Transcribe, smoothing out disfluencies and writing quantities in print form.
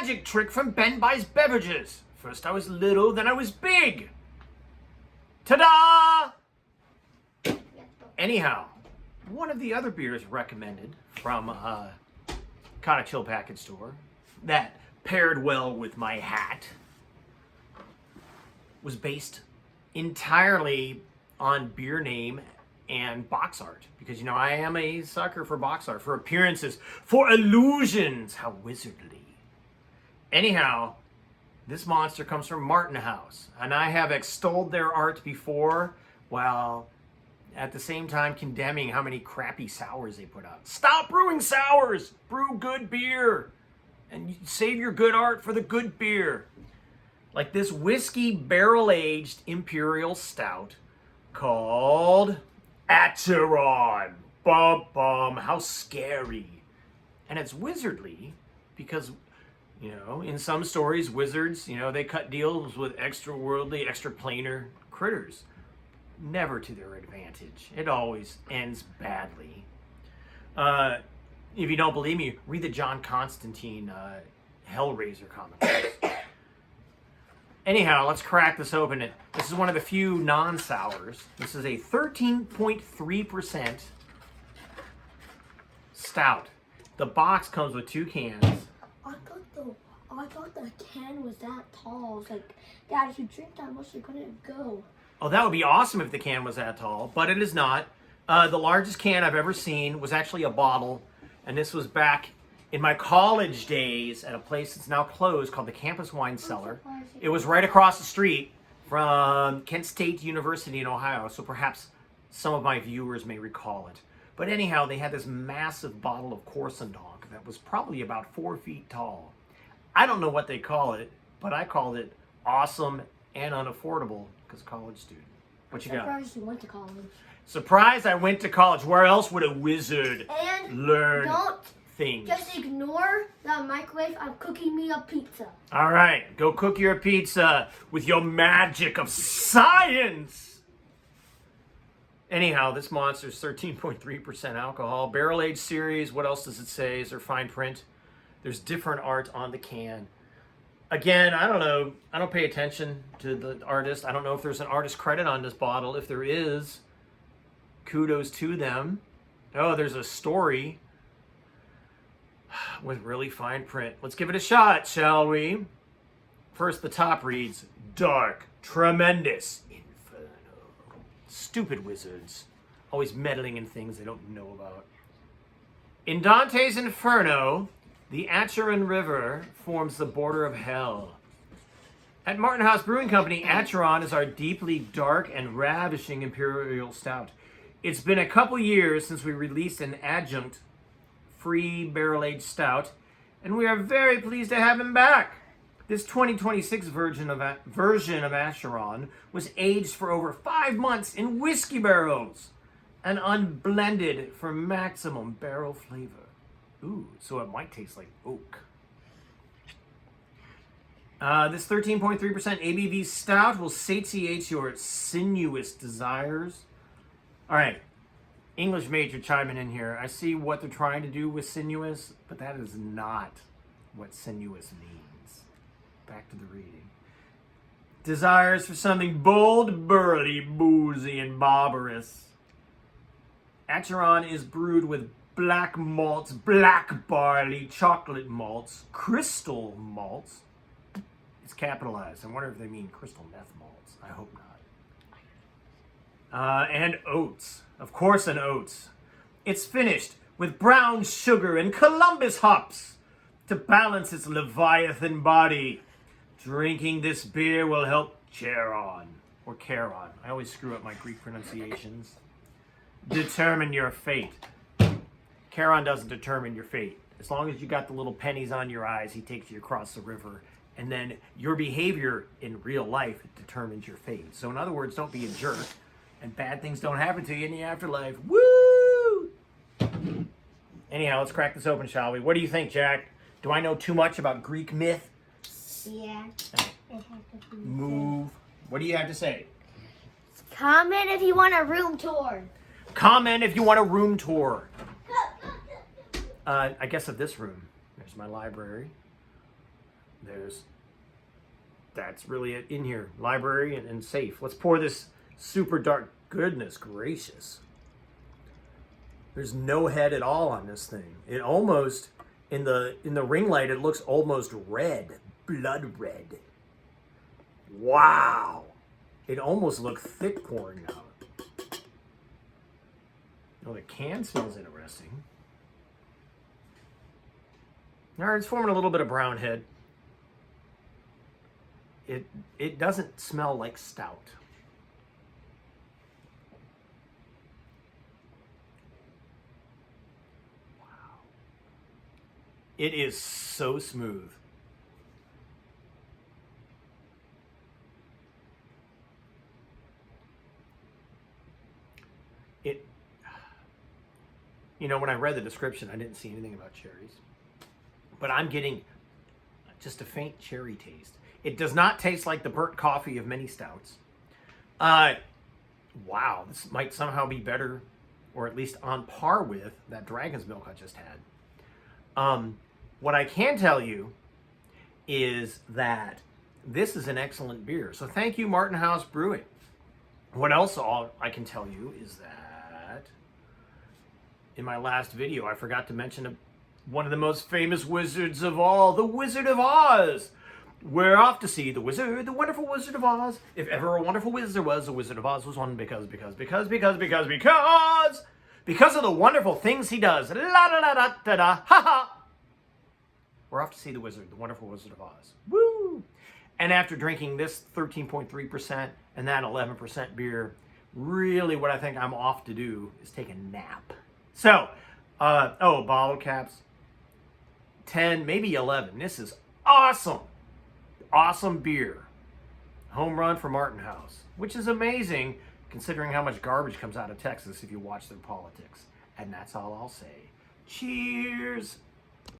magic trick from Ben Buys Beverages. First I was little, then I was big. Ta-da! Anyhow, one of the other beers recommended from Cottage Hill Package Store that paired well with my hat was based entirely on beer name and box art. Because, you know, I am a sucker for box art, for appearances, for illusions. How wizardly. Anyhow, this monster comes from Martin House, and I have extolled their art before, while at the same time condemning how many crappy sours they put out. Stop brewing sours! Brew good beer! And save your good art for the good beer. Like this whiskey barrel-aged Imperial Stout called Acheron. Bum bum, how scary. And it's wizardly because, you know, in some stories, wizards, you know, they cut deals with extra-worldly, extra-planar critters. Never to their advantage. It always ends badly. If you don't believe me, read the John Constantine Hellraiser comic. Anyhow, let's crack this open. This is one of the few non-sours. This is a 13.3% stout. The box comes with 2 cans. I thought the can was that tall. I was like, Dad, if you drink that much, you're gonna go. Oh, that would be awesome if the can was that tall, but it is not. The largest can I've ever seen was actually a bottle, and this was back in my college days at a place that's now closed called the Campus Wine Cellar. It was right across the street from Kent State University in Ohio, so perhaps some of my viewers may recall it. But anyhow, they had this massive bottle of Corsandonk that was probably about 4 feet tall. I don't know what they call it, but I called it awesome and unaffordable because college student. What you got? Surprised you went to college. Surprised I went to college. Where else would a wizard learn things? Just ignore the microwave. I'm cooking me a pizza. All right, go cook your pizza with your magic of science. Anyhow, this monster's 13.3% alcohol. Barrel-aged series. What else does it say? Is there fine print? There's different art on the can. Again, I don't know. I don't pay attention to the artist. I don't know if there's an artist credit on this bottle. If there is, kudos to them. Oh, there's a story with really fine print. Let's give it a shot, shall we? First, the top reads, Dark, Tremendous, Inferno. Stupid wizards. Always meddling in things they don't know about. In Dante's Inferno, the Acheron River forms the border of hell. At Martin House Brewing Company, Acheron is our deeply dark and ravishing Imperial Stout. It's been a couple years since we released an adjunct-free barrel-aged stout, and we are very pleased to have him back. This 2026 version of Acheron was aged for over 5 months in whiskey barrels and unblended for maximum barrel flavor. Ooh, so it might taste like oak. This 13.3% ABV stout will satiate your sinuous desires. All right, English major chiming in here. I see what they're trying to do with sinuous, but that is not what sinuous means. Back to the reading. Desires for something bold, burly, boozy, and barbarous. Acheron is brewed with black malts, black barley, chocolate malts, crystal malts. It's capitalized. I wonder if they mean crystal meth malts. I hope not. And oats. Of course, an oats. It's finished with brown sugar and Columbus hops to balance its Leviathan body. Drinking this beer will help Charon, or Charon. I always screw up my Greek pronunciations. Determine your fate. Charon doesn't determine your fate. As long as you got the little pennies on your eyes, he takes you across the river. And then your behavior in real life determines your fate. So in other words, don't be a jerk. And bad things don't happen to you in the afterlife. Woo! Anyhow, let's crack this open, shall we? What do you think, Jack? Do I know too much about Greek myth? Yeah. Move. What do you have to say? Comment if you want a room tour. Comment if you want a room tour. I guess of this room. There's my library. That's really it in here. Library and safe. Let's pour this super dark. Goodness gracious. There's no head at all on this thing. It almost, in the ring light, it looks almost red. Blood red. Wow. It almost looked thick pouring out. Oh, the can smells interesting. All right, it's forming a little bit of brown head. It doesn't smell like stout. Wow. It is so smooth. When I read the description, I didn't see anything about cherries. But I'm getting just a faint cherry taste. It does not taste like the burnt coffee of many stouts. Wow, this might somehow be better, or at least on par with that Dragon's Milk I just had. What I can tell you is that this is an excellent beer. So thank you, Martin House Brewing. What else I can tell you is that in my last video, I forgot to mention one of the most famous wizards of all, the Wizard of Oz. We're off to see the wizard, the wonderful Wizard of Oz. If ever a wonderful wizard was, the Wizard of Oz was one because of the wonderful things he does. La da da da da da, ha ha. We're off to see the wizard, the wonderful Wizard of Oz. Woo! And after drinking this 13.3% and that 11% beer, really what I think I'm off to do is take a nap. So, bottle caps, 10, maybe 11. This is awesome. Awesome beer. Home run for Martin House, which is amazing considering how much garbage comes out of Texas if you watch their politics. And that's all I'll say. Cheers.